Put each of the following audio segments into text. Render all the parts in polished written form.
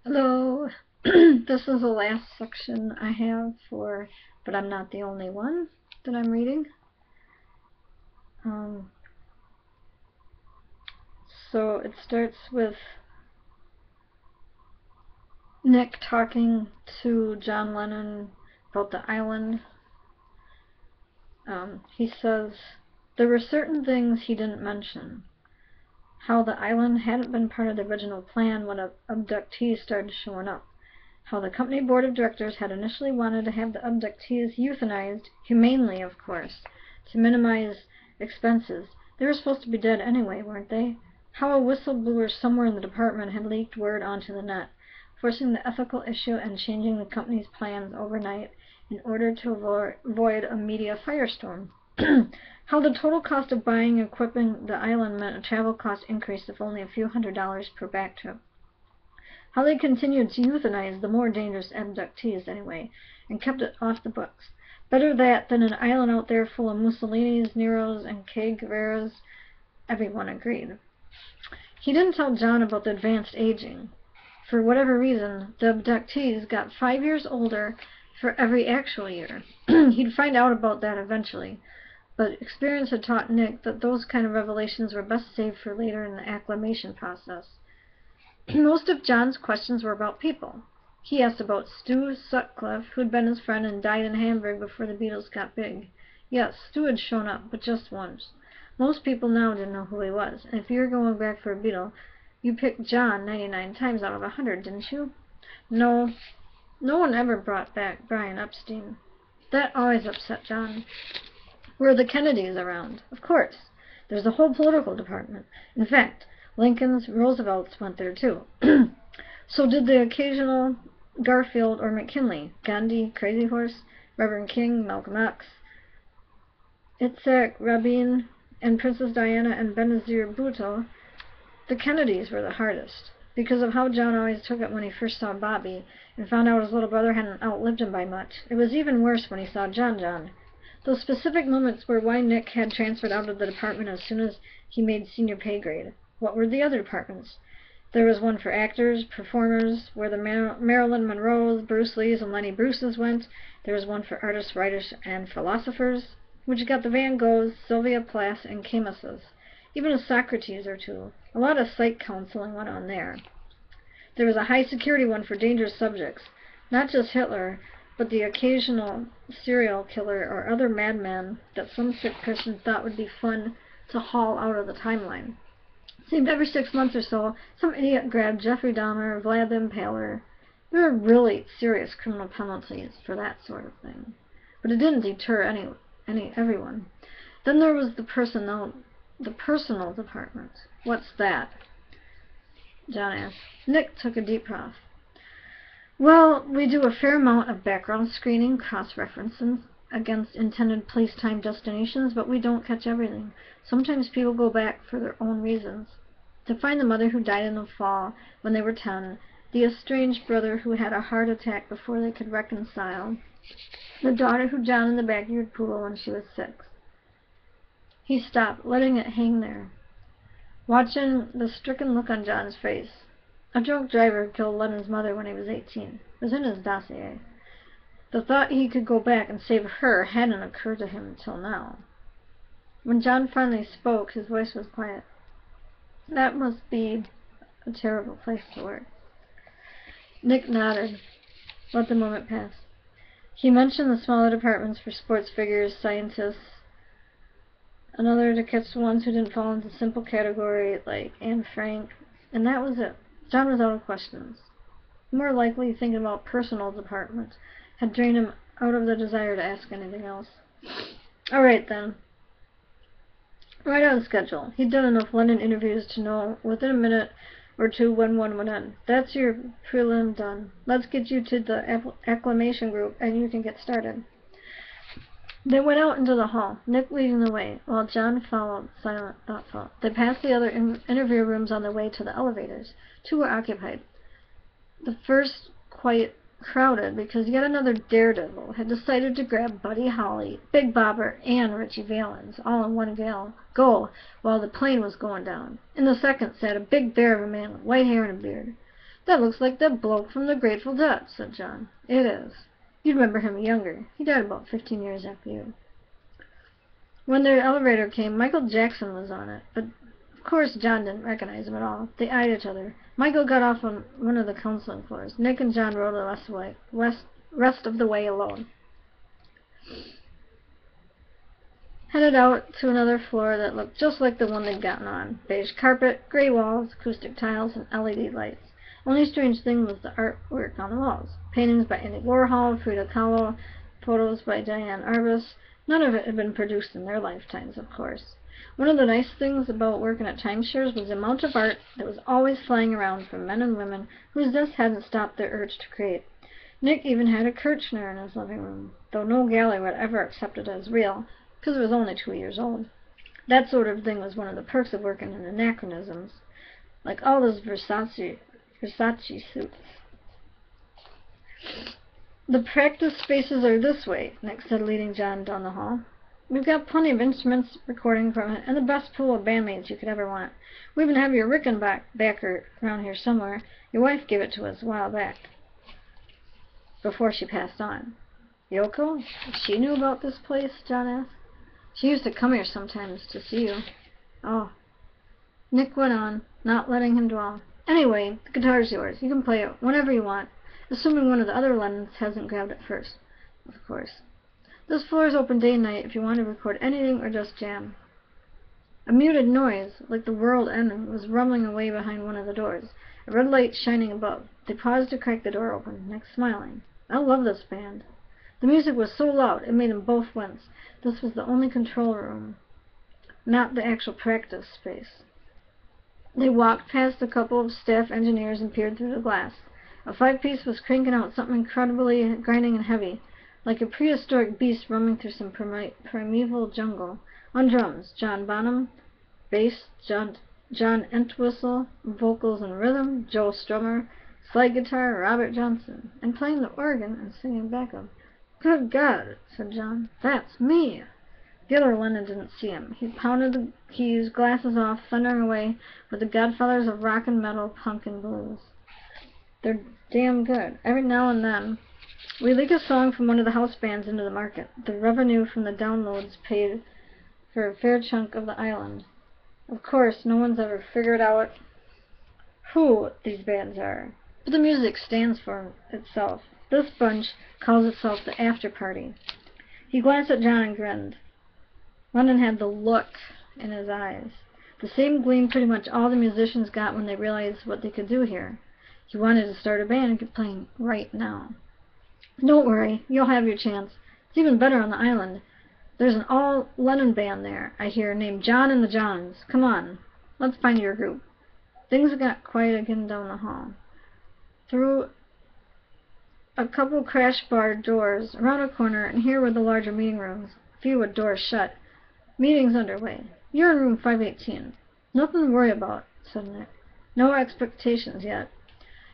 Hello. This is the last section I have for, but I'm not the only one that I'm reading. Um, so it starts with Nick talking to John Lennon about the island. He says, there were certain things he didn't mention. How the island hadn't been part of the original plan when abductees started showing up. How the company board of directors had initially wanted to have the abductees euthanized, humanely of course, to minimize expenses. They were supposed to be dead anyway, weren't they? How a whistleblower somewhere in the department had leaked word onto the net, forcing the ethical issue and changing the company's plans overnight in order to avoid a media firestorm. How the total cost of buying and equipping the island meant a travel cost increase of only a few $100s per back trip. How they continued to euthanize the more dangerous abductees anyway, and kept it off the books. Better that than an island out there full of Mussolinis, Neros, and Che Guevaras. Everyone agreed. He didn't tell John about the advanced aging. For whatever reason, the abductees got 5 years older for every actual year. He'd find out about that eventually, but experience had taught Nick that those kind of revelations were best saved for later in the acclimation process. Most of John's questions were about people. He asked about Stu Sutcliffe, who'd been his friend and died in Hamburg before the Beatles got big. Yes, Stu had shown up, but just once. Most people now didn't know who he was, and if you were going back for a Beatle, you picked John 99 times out of 100, didn't you? No, no one ever brought back Brian Epstein. That always upset John. Were the Kennedys around? Of course. There's a whole political department. In fact, Lincoln's, Roosevelt's went there too. So did the occasional Garfield or McKinley, Gandhi, Crazy Horse, Reverend King, Malcolm X, Itzhak Rabin, and Princess Diana and Benazir Bhutto. The Kennedys were the hardest, because of how John always took it when he first saw Bobby, and found out his little brother hadn't outlived him by much. It was even worse when he saw John. Those specific moments were why Nick had transferred out of the department as soon as he made senior pay grade. What were the other departments? There was one for actors, performers, where the Marilyn Monroes, Bruce Lees, and Lenny Bruces went. There was one for artists, writers, and philosophers, which got the Van Goghs, Sylvia Plaths, and Camises. Even a Socrates or two. A lot of psych counseling went on there. There was a high-security one for dangerous subjects. Not just Hitler, but the occasional serial killer or other madman that some sick person thought would be fun to haul out of the timeline. It seemed every 6 months or so, some idiot grabbed Jeffrey Dahmer or Vlad the Impaler. There were really serious criminal penalties for that sort of thing. But it didn't deter everyone. Then there was the personal department. What's that? John asked. Nick took a deep breath. Well, we do a fair amount of background screening, cross-referencing against intended place-time destinations, but we don't catch everything. Sometimes people go back for their own reasons. To find the mother who died in the fall when they were 10, the estranged brother who had a heart attack before they could reconcile, the daughter who drowned in the backyard pool when she was 6. He stopped, letting it hang there, watching the stricken look on John's face. A drunk driver killed Lennon's mother when he was 18. It was in his dossier. The thought he could go back and save her hadn't occurred to him until now. When John finally spoke, his voice was quiet. That must be a terrible place to work. Nick nodded, let the moment pass. He mentioned the smaller departments for sports figures, scientists, another to catch the ones who didn't fall into simple category like Anne Frank, and that was it. John was out of questions. More likely, thinking about personal departments had drained him out of the desire to ask anything else. All right, then. Right on schedule. He'd done enough Lennon interviews to know within a minute or two when one would end. That's your prelim done. Let's get you to the acclimation group, and you can get started. They went out into the hall, Nick leading the way, while John followed, silent, thoughtful. They passed the other interview rooms on their way to the elevators. 2 were occupied. The first quite crowded because yet another daredevil had decided to grab Buddy Holly, Big Bopper, and Ritchie Valens, all in one go, while the plane was going down. In the second sat a big bear of a man with white hair and a beard. "That looks like that bloke from the Grateful Dead," said John. "It is. You'd remember him younger. He died about 15 years after you." When their elevator came, Michael Jackson was on it, but of course John didn't recognize him at all. They eyed each other. Michael got off on one of the counseling floors. Nick and John rode the rest of the way alone. Headed out to another floor that looked just like the one they'd gotten on. Beige carpet, gray walls, acoustic tiles, and LED lights. Only strange thing was the artwork on the walls. Paintings by Andy Warhol, Frida Kahlo, photos by Diane Arbus. None of it had been produced in their lifetimes, of course. One of the nice things about working at timeshares was the amount of art that was always flying around from men and women whose zest hadn't stopped their urge to create. Nick even had a Kirchner in his living room, though no gallery would ever accept it as real, because it was only 2 years old. That sort of thing was one of the perks of working in anachronisms, like all those Versace suits. "The practice spaces are this way," Nick said, leading John down the hall. "We've got plenty of instruments, recording equipment, and the best pool of bandmates you could ever want. We even have your Rickenbacker around here somewhere. Your wife gave it to us a while back, before she passed on." "Yoko? She knew about this place?" John asked. "She used to come here sometimes to see you." "Oh." Nick went on, not letting him dwell. "Anyway, the guitar's yours. You can play it whenever you want, assuming one of the other Lennons hasn't grabbed it first, of course. This floor is open day and night if you want to record anything or just jam." A muted noise, like the world ending, was rumbling away behind one of the doors, a red light shining above. They paused to crack the door open, Nick smiling. "I love this band." The music was so loud it made them both wince. This was the only control room, not the actual practice space. They walked past a couple of staff engineers and peered through the glass. A 5-piece was cranking out something incredibly grinding and heavy, like a prehistoric beast roaming through some primeval jungle. On drums, John Bonham; bass, John Entwistle; vocals and rhythm, Joe Strummer; slide guitar, Robert Johnson; and playing the organ and singing backup. "Good God," said John. "That's me!" The other Lennon didn't see him. He pounded the keys, glasses off, thundering away with the godfathers of rock and metal, punk and blues. "They're damn good. Every now and then we leak a song from one of the house bands into the market. The revenue from the downloads paid for a fair chunk of the island. Of course, no one's ever figured out who these bands are, but the music stands for itself. This bunch calls itself the After Party." He glanced at John and grinned. Lennon had the look in his eyes, the same gleam pretty much all the musicians got when they realized what they could do here. He wanted to start a band and get playing right now. "Don't worry, you'll have your chance. It's even better on the island. There's an all-Lennon band there, I hear, named John and the Johns. Come on, let's find your group." Things got quiet again down the hall. Through a couple crash-barred doors, around a corner, and here were the larger meeting rooms, a few with doors shut. "Meeting's underway. You're in room 518. "Nothing to worry about," said Nick. "No expectations yet.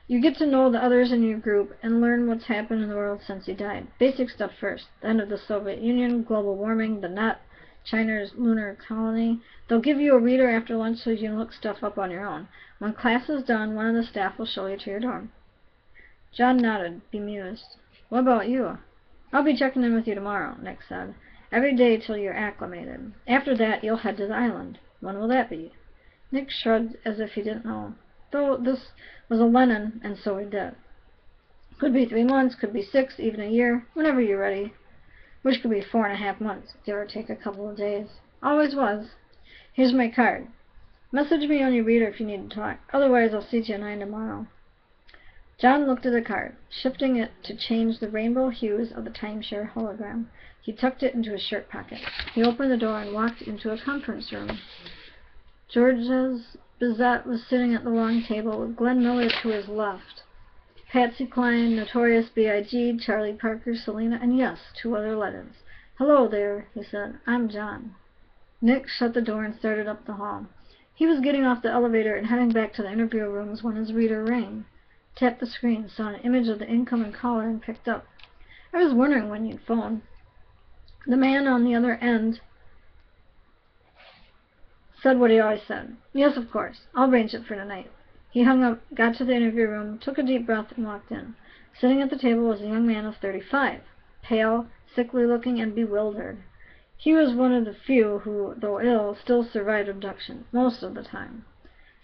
You get to know the others in your group and learn what's happened in the world since he died. Basic stuff first. The end of the Soviet Union, global warming, the net, China's lunar colony. They'll give you a reader after lunch so you can look stuff up on your own. When class is done, one of the staff will show you to your dorm." John nodded, bemused. "What about you?" "I'll be checking in with you tomorrow," Nick said. "Every day till you're acclimated. After that, you'll head to the island." "When will that be?" Nick shrugged as if he didn't know, though this was a Lennon, and so he did. "Could be 3 months, could be 6, even a year, whenever you're ready. Which could be 4.5 months, give or take a couple of days. Always was. Here's my card. Message me on your reader if you need to talk. Otherwise, I'll see you at 9 tomorrow." John looked at the card, shifting it to change the rainbow hues of the timeshare hologram. He tucked it into his shirt pocket. He opened the door and walked into a conference room. Georges Bizet was sitting at the long table with Glenn Miller to his left. Patsy Cline, Notorious B.I.G., Charlie Parker, Selena, and yes, 2 other Lennons. "Hello there," he said. "I'm John." Nick shut the door and started up the hall. He was getting off the elevator and heading back to the interview rooms when his reader rang. Tapped the screen, saw an image of the incoming caller, and picked up. "I was wondering when you'd phone." The man on the other end said what he always said. "Yes, of course. I'll arrange it for tonight." He hung up, got to the interview room, took a deep breath, and walked in. Sitting at the table was a young man of 35, pale, sickly-looking, and bewildered. He was one of the few who, though ill, still survived abduction, most of the time.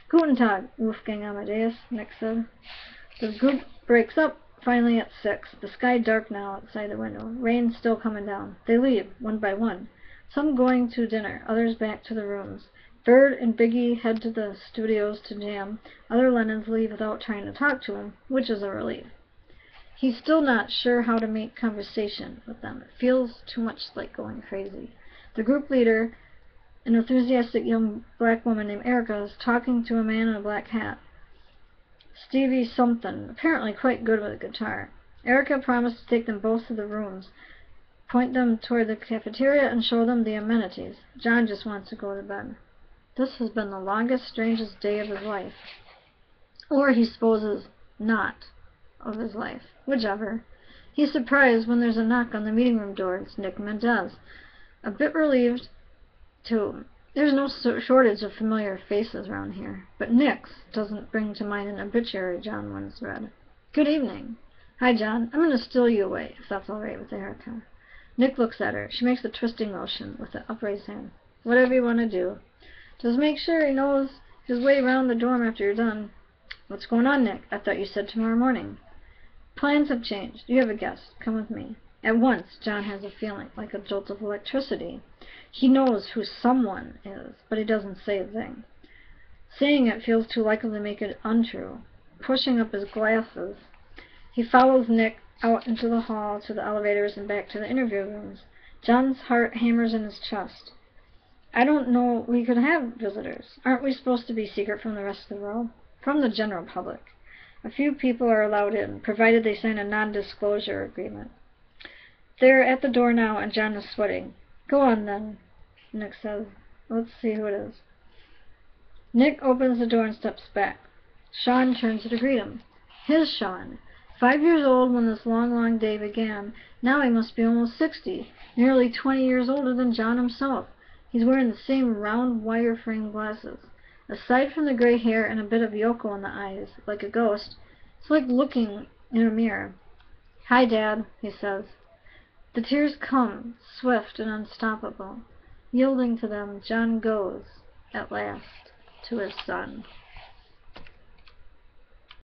"Guten Tag, Wolfgang Amadeus," Nick said. The group breaks up finally at 6. The sky dark now outside the window. Rain still coming down. They leave, one by one. Some going to dinner, others back to the rooms. Bird and Biggie head to the studios to jam. Other Lennons leave without trying to talk to him, which is a relief. He's still not sure how to make conversation with them. It feels too much like going crazy. The group leader, an enthusiastic young black woman named Erica, is talking to a man in a black hat. Stevie something, apparently quite good with a guitar. Erica promised to take them both to the rooms, point them toward the cafeteria, and show them the amenities. John just wants to go to bed. This has been the longest, strangest day of his life. Or he supposes not of his life. Whichever. He's surprised when there's a knock on the meeting room door. It's Nick Mendez. A bit relieved, too. There's no shortage of familiar faces around here. But Nick's doesn't bring to mind an obituary John once read. "Good evening." "Hi, John. I'm going to steal you away, if that's all right with Erica." Nick looks at her. She makes a twisting motion with the upraised hand. "Whatever you want to do. Just make sure he knows his way around the dorm after you're done." "What's going on, Nick? I thought you said tomorrow morning." "Plans have changed. You have a guest. Come with me." At once, John has a feeling like a jolt of electricity. He knows who someone is, but he doesn't say a thing. Saying it feels too likely to make it untrue. Pushing up his glasses, he follows Nick out into the hall, to the elevators, and back to the interview rooms. John's heart hammers in his chest. "I don't know we could have visitors. Aren't we supposed to be secret from the rest of the world?" "From the general public. A few people are allowed in, provided they sign a non-disclosure agreement." They're at the door now, and John is sweating. "Go on, then," Nick says. "Let's see who it is." Nick opens the door and steps back. Sean turns to greet him. His Sean. 5 years old when this long, long day began. Now he must be almost 60, nearly 20 years older than John himself. He's wearing the same round wire-frame glasses. Aside from the gray hair and a bit of Yoko in the eyes, like a ghost, it's like looking in a mirror. "Hi, Dad," he says. The tears come, swift and unstoppable. Yielding to them, John goes, at last, to his son.